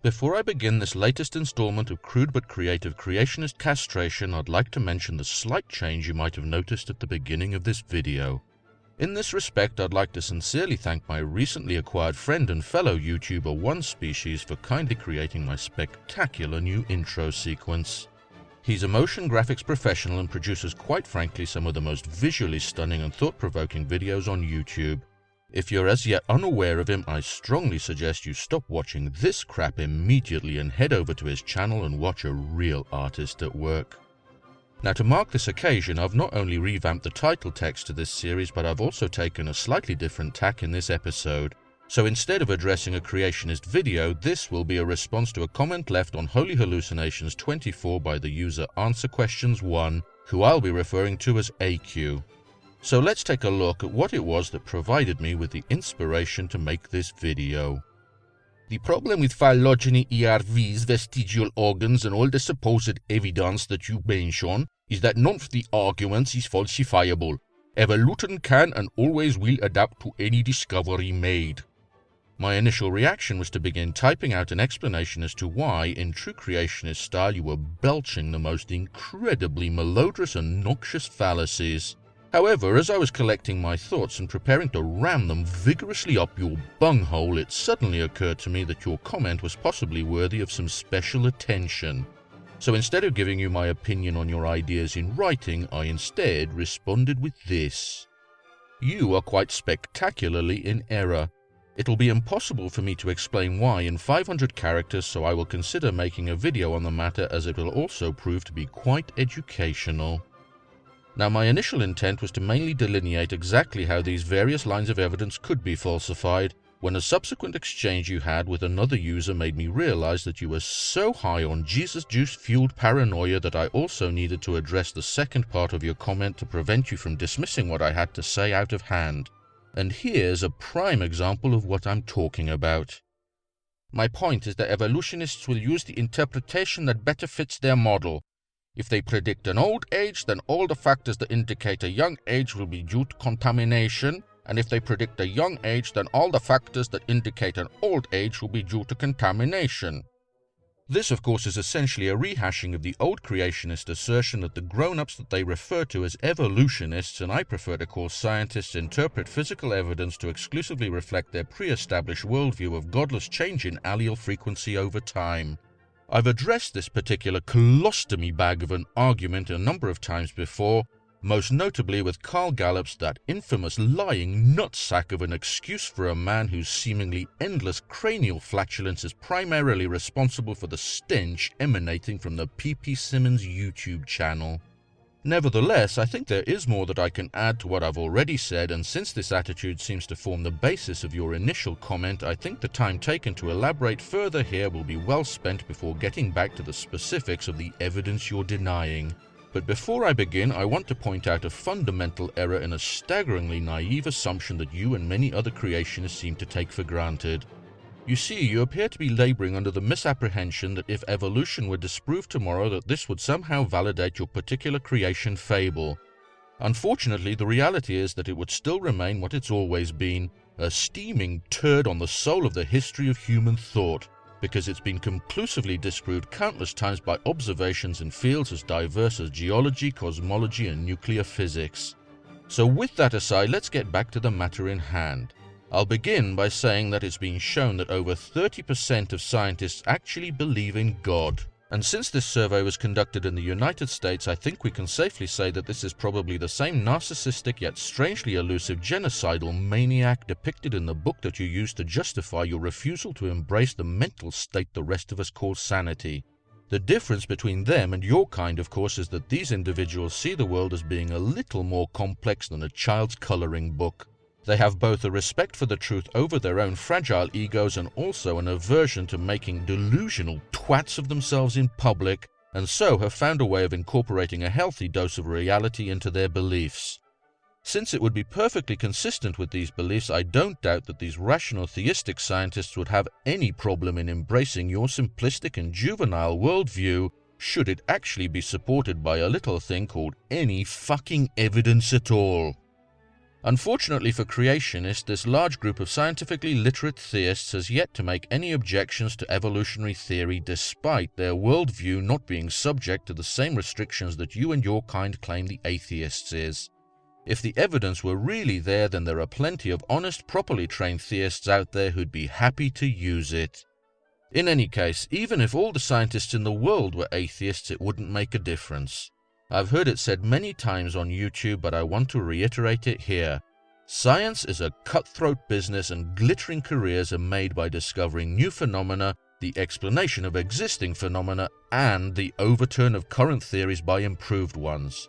Before I begin this latest installment of crude but creative creationist castration, I'd like to mention the slight change you might have noticed at the beginning of this video. In this respect, I'd like to sincerely thank my recently acquired friend and fellow YouTuber One Species for kindly creating my spectacular new intro sequence. He's a motion graphics professional and produces, quite frankly, some of the most visually stunning and thought-provoking videos on YouTube. If you're as yet unaware of him, I strongly suggest you stop watching this crap immediately and head over to his channel and watch a real artist at work. Now, to mark this occasion, I've not only revamped the title text to this series, but I've also taken a slightly different tack in this episode. So instead of addressing a creationist video, this will be a response to a comment left on Holy Hallucinations 24 by the user AnswerQuestions1, who I'll be referring to as AQ. So let's take a look at what it was that provided me with the inspiration to make this video. The problem with phylogeny, hierarchies, vestigial organs, and all the supposed evidence that you mention is that none of the arguments is falsifiable. Evolution can and always will adapt to any discovery made. My initial reaction was to begin typing out an explanation as to why, in true creationist style, you were belching the most incredibly malodorous and noxious fallacies. However, as I was collecting my thoughts and preparing to ram them vigorously up your bunghole, it suddenly occurred to me that your comment was possibly worthy of some special attention. So instead of giving you my opinion on your ideas in writing, I instead responded with this. You are quite spectacularly in error. It'll be impossible for me to explain why in 500 characters, so I will consider making a video on the matter, as it will also prove to be quite educational. Now, my initial intent was to mainly delineate exactly how these various lines of evidence could be falsified, when a subsequent exchange you had with another user made me realize that you were so high on Jesus juice-fueled paranoia that I also needed to address the second part of your comment to prevent you from dismissing what I had to say out of hand. And here's a prime example of what I'm talking about. My point is that evolutionists will use the interpretation that better fits their model. If they predict an old age, then all the factors that indicate a young age will be due to contamination, and if they predict a young age, then all the factors that indicate an old age will be due to contamination. This, of course, is essentially a rehashing of the old creationist assertion that the grown-ups that they refer to as evolutionists, and I prefer to call scientists, interpret physical evidence to exclusively reflect their pre-established worldview of godless change in allele frequency over time. I've addressed this particular colostomy bag of an argument a number of times before, most notably with Carl Gallup's that infamous lying nutsack of an excuse for a man whose seemingly endless cranial flatulence is primarily responsible for the stench emanating from the PPSimmons YouTube channel. Nevertheless, I think there is more that I can add to what I've already said, and since this attitude seems to form the basis of your initial comment, I think the time taken to elaborate further here will be well spent before getting back to the specifics of the evidence you're denying. But before I begin, I want to point out a fundamental error in a staggeringly naive assumption that you and many other creationists seem to take for granted. You see, you appear to be laboring under the misapprehension that if evolution were disproved tomorrow, that this would somehow validate your particular creation fable. Unfortunately, the reality is that it would still remain what it's always been, a steaming turd on the soul of the history of human thought, because it's been conclusively disproved countless times by observations in fields as diverse as geology, cosmology, and nuclear physics. So with that aside, let's get back to the matter in hand. I'll begin by saying that it's been shown that over 30% of scientists actually believe in God. And since this survey was conducted in the United States, I think we can safely say that this is probably the same narcissistic yet strangely elusive genocidal maniac depicted in the book that you used to justify your refusal to embrace the mental state the rest of us call sanity. The difference between them and your kind, of course, is that these individuals see the world as being a little more complex than a child's coloring book. They have both a respect for the truth over their own fragile egos and also an aversion to making delusional twats of themselves in public, and so have found a way of incorporating a healthy dose of reality into their beliefs. Since it would be perfectly consistent with these beliefs, I don't doubt that these rational theistic scientists would have any problem in embracing your simplistic and juvenile worldview, should it actually be supported by a little thing called any fucking evidence at all. Unfortunately for creationists, this large group of scientifically literate theists has yet to make any objections to evolutionary theory despite their worldview not being subject to the same restrictions that you and your kind claim the atheists is. If the evidence were really there, then there are plenty of honest, properly trained theists out there who'd be happy to use it. In any case, even if all the scientists in the world were atheists, it wouldn't make a difference. I've heard it said many times on YouTube, but I want to reiterate it here. Science is a cutthroat business, and glittering careers are made by discovering new phenomena, the explanation of existing phenomena, and the overturn of current theories by improved ones.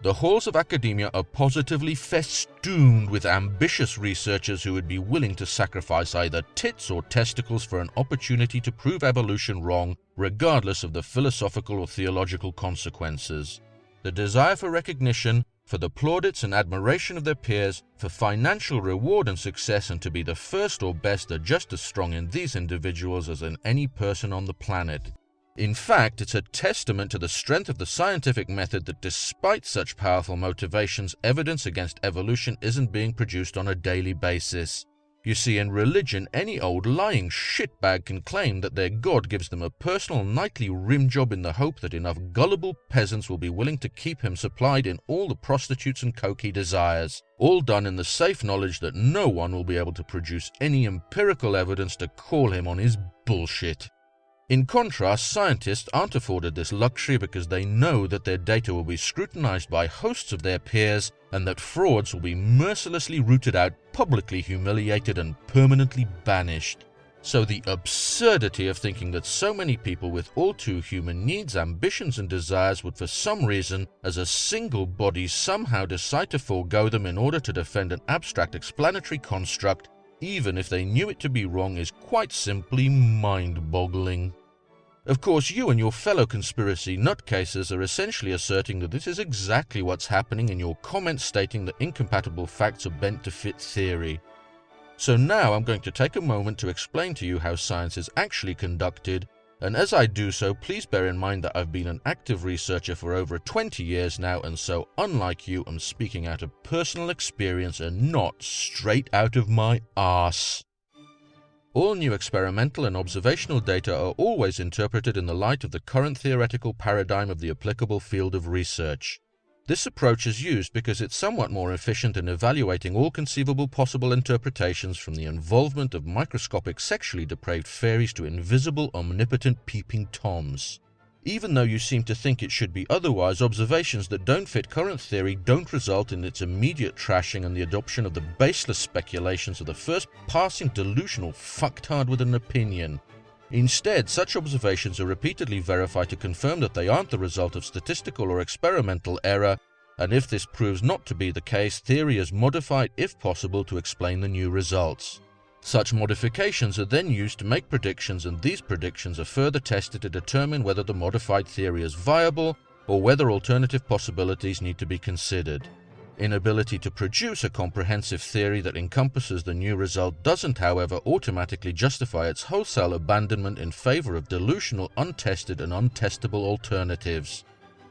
The halls of academia are positively festooned with ambitious researchers who would be willing to sacrifice either tits or testicles for an opportunity to prove evolution wrong, regardless of the philosophical or theological consequences. The desire for recognition, for the plaudits and admiration of their peers, for financial reward and success, and to be the first or best are just as strong in these individuals as in any person on the planet. In fact, it's a testament to the strength of the scientific method that despite such powerful motivations, evidence against evolution isn't being produced on a daily basis. You see, in religion, any old lying shitbag can claim that their God gives them a personal nightly rim job in the hope that enough gullible peasants will be willing to keep him supplied in all the prostitutes and coke he desires, all done in the safe knowledge that no one will be able to produce any empirical evidence to call him on his bullshit. In contrast, scientists aren't afforded this luxury because they know that their data will be scrutinized by hosts of their peers and that frauds will be mercilessly rooted out, publicly humiliated, and permanently banished. So the absurdity of thinking that so many people with all too human needs, ambitions, and desires would for some reason, as a single body, somehow decide to forego them in order to defend an abstract explanatory construct, even if they knew it to be wrong, is quite simply mind-boggling. Of course, you and your fellow conspiracy nutcases are essentially asserting that this is exactly what's happening in your comments stating that incompatible facts are bent to fit theory. So now I'm going to take a moment to explain to you how science is actually conducted, and as I do so, please bear in mind that I've been an active researcher for over 20 years now, and so unlike you, I'm speaking out of personal experience and not straight out of my arse. All new experimental and observational data are always interpreted in the light of the current theoretical paradigm of the applicable field of research. This approach is used because it's somewhat more efficient in evaluating all conceivable possible interpretations, from the involvement of microscopic sexually depraved fairies to invisible omnipotent peeping toms. Even though you seem to think it should be otherwise, observations that don't fit current theory don't result in its immediate trashing and the adoption of the baseless speculations of the first passing delusional fucktard with an opinion. Instead, such observations are repeatedly verified to confirm that they aren't the result of statistical or experimental error, and if this proves not to be the case, theory is modified if possible to explain the new results. Such modifications are then used to make predictions, and these predictions are further tested to determine whether the modified theory is viable or whether alternative possibilities need to be considered. Inability to produce a comprehensive theory that encompasses the new result doesn't, however, automatically justify its wholesale abandonment in favor of delusional, untested, and untestable alternatives.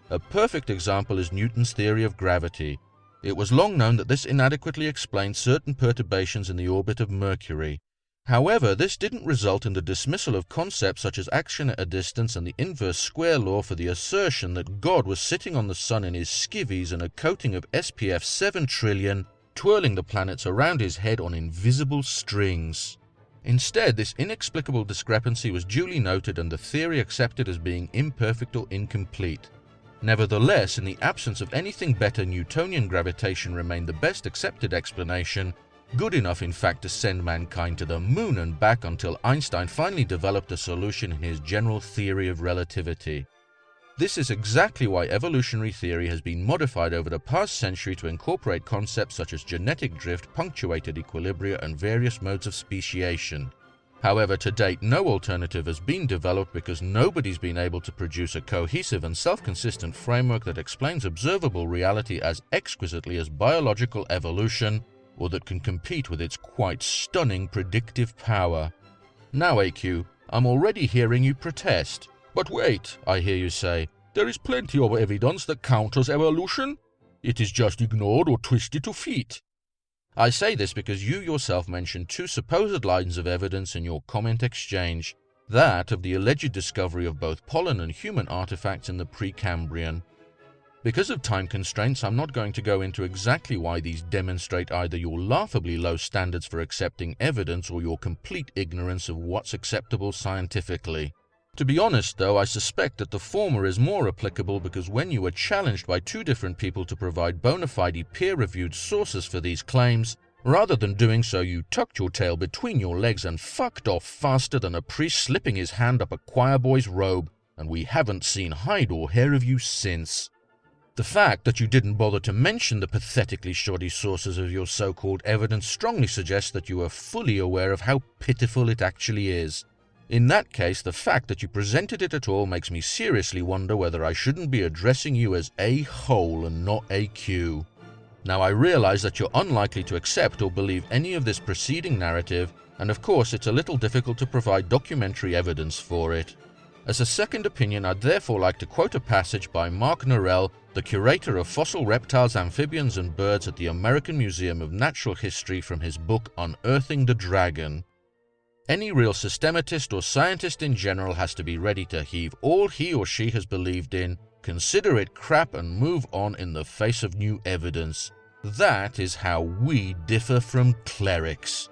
A perfect example is Newton's theory of gravity. It was long known that this inadequately explained certain perturbations in the orbit of Mercury. However, this didn't result in the dismissal of concepts such as action at a distance and the inverse square law for the assertion that God was sitting on the sun in his skivvies in a coating of SPF 7 trillion, twirling the planets around his head on invisible strings. Instead, this inexplicable discrepancy was duly noted and the theory accepted as being imperfect or incomplete. Nevertheless, in the absence of anything better, Newtonian gravitation remained the best accepted explanation, good enough in fact to send mankind to the moon and back until Einstein finally developed a solution in his general theory of relativity. This is exactly why evolutionary theory has been modified over the past century to incorporate concepts such as genetic drift, punctuated equilibria, and various modes of speciation. However, to date, no alternative has been developed because nobody's been able to produce a cohesive and self-consistent framework that explains observable reality as exquisitely as biological evolution, or that can compete with its quite stunning predictive power. Now, AQ, I'm already hearing you protest. But wait, I hear you say, there is plenty of evidence that counters evolution. It is just ignored or twisted to fit. I say this because you yourself mentioned two supposed lines of evidence in your comment exchange, that of the alleged discovery of both pollen and human artifacts in the Precambrian. Because of time constraints, I'm not going to go into exactly why these demonstrate either your laughably low standards for accepting evidence or your complete ignorance of what's acceptable scientifically. To be honest though, I suspect that the former is more applicable because when you were challenged by two different people to provide bona fide peer-reviewed sources for these claims, rather than doing so you tucked your tail between your legs and fucked off faster than a priest slipping his hand up a choir boy's robe, and we haven't seen hide or hair of you since. The fact that you didn't bother to mention the pathetically shoddy sources of your so-called evidence strongly suggests that you are fully aware of how pitiful it actually is. In that case, the fact that you presented it at all makes me seriously wonder whether I shouldn't be addressing you as a whole and not AQ. Now I realize that you're unlikely to accept or believe any of this preceding narrative, and of course it's a little difficult to provide documentary evidence for it. As a second opinion, I'd therefore like to quote a passage by Mark Norell, the curator of fossil reptiles, amphibians and birds at the American Museum of Natural History, from his book Unearthing the Dragon. Any real systematist or scientist in general has to be ready to heave all he or she has believed in, consider it crap and move on in the face of new evidence. That is how we differ from clerics.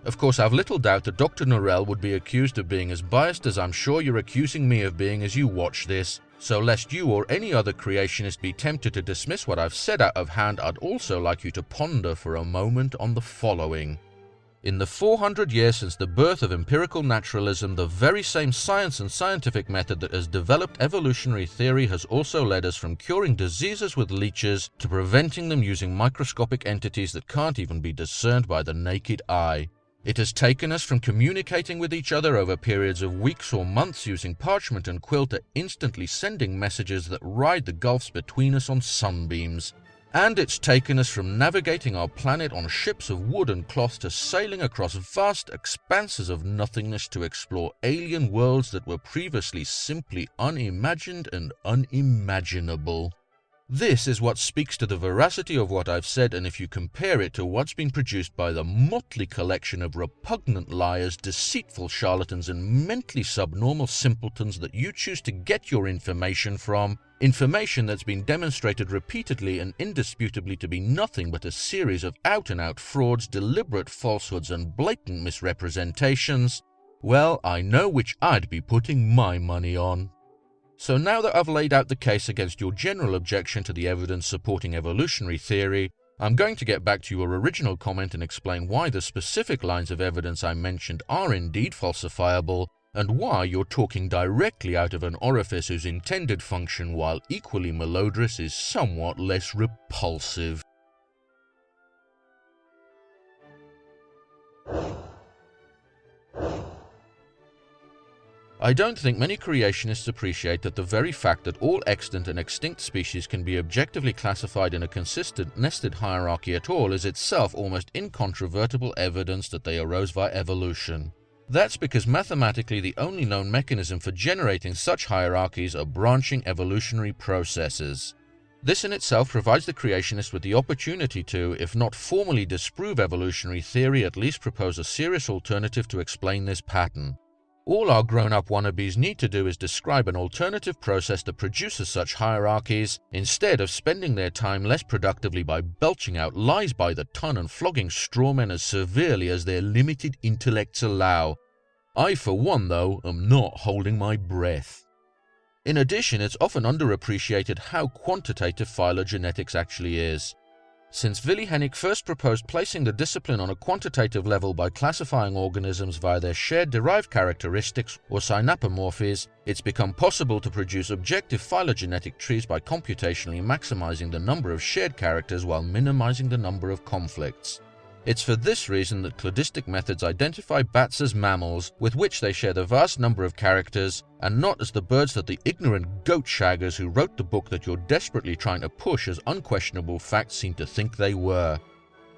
Of course, I've little doubt that Dr. Norell would be accused of being as biased as I'm sure you're accusing me of being as you watch this, so lest you or any other creationist be tempted to dismiss what I've said out of hand, I'd also like you to ponder for a moment on the following. In the 400 years since the birth of empirical naturalism, the very same science and scientific method that has developed evolutionary theory has also led us from curing diseases with leeches to preventing them using microscopic entities that can't even be discerned by the naked eye. It has taken us from communicating with each other over periods of weeks or months using parchment and quill to instantly sending messages that ride the gulfs between us on sunbeams. And it's taken us from navigating our planet on ships of wood and cloth to sailing across vast expanses of nothingness to explore alien worlds that were previously simply unimagined and unimaginable. This is what speaks to the veracity of what I've said, and if you compare it to what's been produced by the motley collection of repugnant liars, deceitful charlatans, and mentally subnormal simpletons that you choose to get your information from, information that's been demonstrated repeatedly and indisputably to be nothing but a series of out-and-out frauds, deliberate falsehoods, and blatant misrepresentations, well, I know which I'd be putting my money on. So now that I've laid out the case against your general objection to the evidence supporting evolutionary theory, I'm going to get back to your original comment and explain why the specific lines of evidence I mentioned are indeed falsifiable, and why you're talking directly out of an orifice whose intended function, while equally malodorous, is somewhat less repulsive. I don't think many creationists appreciate that the very fact that all extant and extinct species can be objectively classified in a consistent nested hierarchy at all is itself almost incontrovertible evidence that they arose via evolution. That's because mathematically the only known mechanism for generating such hierarchies are branching evolutionary processes. This in itself provides the creationist with the opportunity to, if not formally disprove evolutionary theory, at least propose a serious alternative to explain this pattern. All our grown-up wannabes need to do is describe an alternative process that produces such hierarchies, instead of spending their time less productively by belching out lies by the ton and flogging strawmen as severely as their limited intellects allow. I, for one, though, am not holding my breath. In addition, it's often underappreciated how quantitative phylogenetics actually is. Since Willy Hennig first proposed placing the discipline on a quantitative level by classifying organisms via their shared derived characteristics or synapomorphies, it's become possible to produce objective phylogenetic trees by computationally maximizing the number of shared characters while minimizing the number of conflicts. It's for this reason that cladistic methods identify bats as mammals, with which they share the vast number of characters, and not as the birds that the ignorant goat shaggers who wrote the book that you're desperately trying to push as unquestionable facts seem to think they were.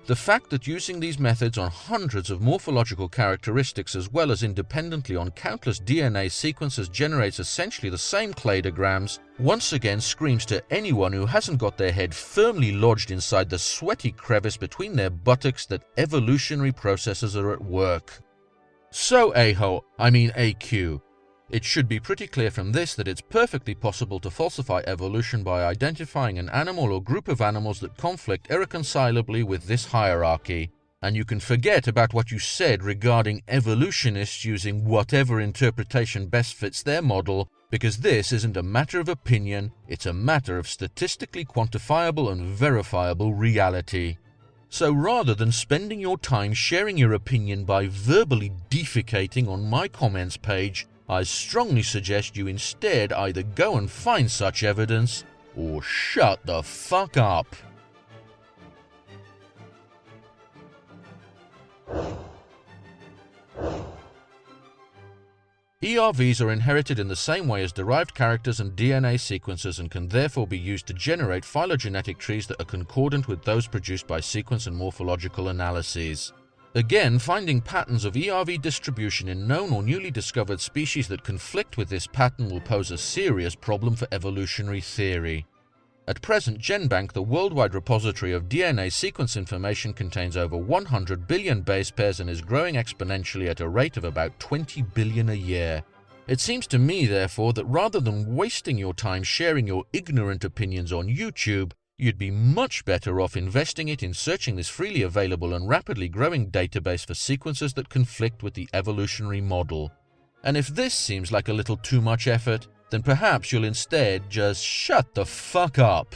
The fact that using these methods on hundreds of morphological characteristics as well as independently on countless DNA sequences generates essentially the same cladograms once again screams to anyone who hasn't got their head firmly lodged inside the sweaty crevice between their buttocks that evolutionary processes are at work. So AQ. It should be pretty clear from this that it's perfectly possible to falsify evolution by identifying an animal or group of animals that conflict irreconcilably with this hierarchy, and you can forget about what you said regarding evolutionists using whatever interpretation best fits their model, because this isn't a matter of opinion, it's a matter of statistically quantifiable and verifiable reality. So rather than spending your time sharing your opinion by verbally defecating on my comments page, I strongly suggest you instead either go and find such evidence or shut the fuck up. ERVs are inherited in the same way as derived characters and DNA sequences and can therefore be used to generate phylogenetic trees that are concordant with those produced by sequence and morphological analyses. Again, finding patterns of ERV distribution in known or newly discovered species that conflict with this pattern will pose a serious problem for evolutionary theory. At present, GenBank, the worldwide repository of DNA sequence information, contains over 100 billion base pairs and is growing exponentially at a rate of about 20 billion a year. It seems to me, therefore, that rather than wasting your time sharing your ignorant opinions on YouTube, you'd be much better off investing it in searching this freely available and rapidly growing database for sequences that conflict with the evolutionary model. And if this seems like a little too much effort, then perhaps you'll instead just shut the fuck up.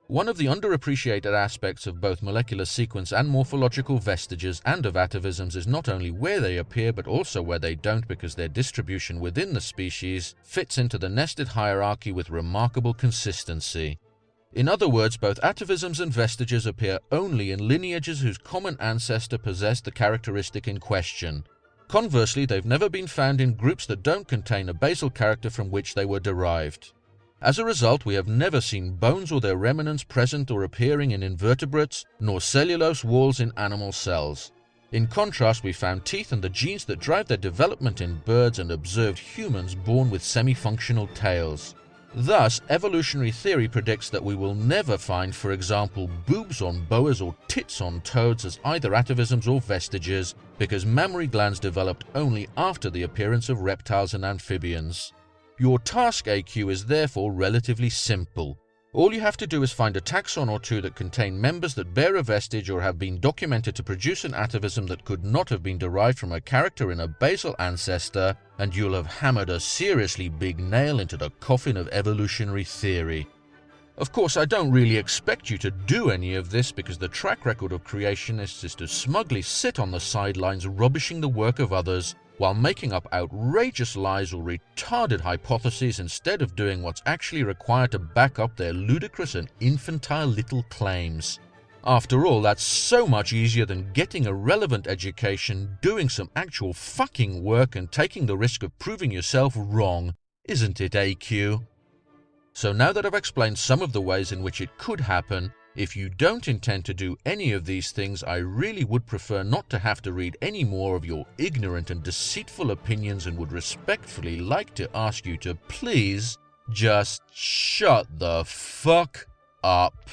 One of the underappreciated aspects of both molecular sequence and morphological vestiges and of atavisms is not only where they appear but also where they don't, because their distribution within the species fits into the nested hierarchy with remarkable consistency. In other words, both atavisms and vestiges appear only in lineages whose common ancestor possessed the characteristic in question. Conversely, they've never been found in groups that don't contain a basal character from which they were derived. As a result, we have never seen bones or their remnants present or appearing in invertebrates, nor cellulose walls in animal cells. In contrast, we found teeth and the genes that drive their development in birds and observed humans born with semi-functional tails. Thus, evolutionary theory predicts that we will never find, for example, boobs on boas or tits on toads as either atavisms or vestiges, because mammary glands developed only after the appearance of reptiles and amphibians. Your task, AQ, is therefore relatively simple. All you have to do is find a taxon or two that contain members that bear a vestige or have been documented to produce an atavism that could not have been derived from a character in a basal ancestor, and you'll have hammered a seriously big nail into the coffin of evolutionary theory. Of course, I don't really expect you to do any of this, because the track record of creationists is to smugly sit on the sidelines rubbishing the work of others while making up outrageous lies or retarded hypotheses instead of doing what's actually required to back up their ludicrous and infantile little claims. After all, that's so much easier than getting a relevant education, doing some actual fucking work and taking the risk of proving yourself wrong, isn't it, AQ? So now that I've explained some of the ways in which it could happen, if you don't intend to do any of these things, I really would prefer not to have to read any more of your ignorant and deceitful opinions and would respectfully like to ask you to please just shut the fuck up.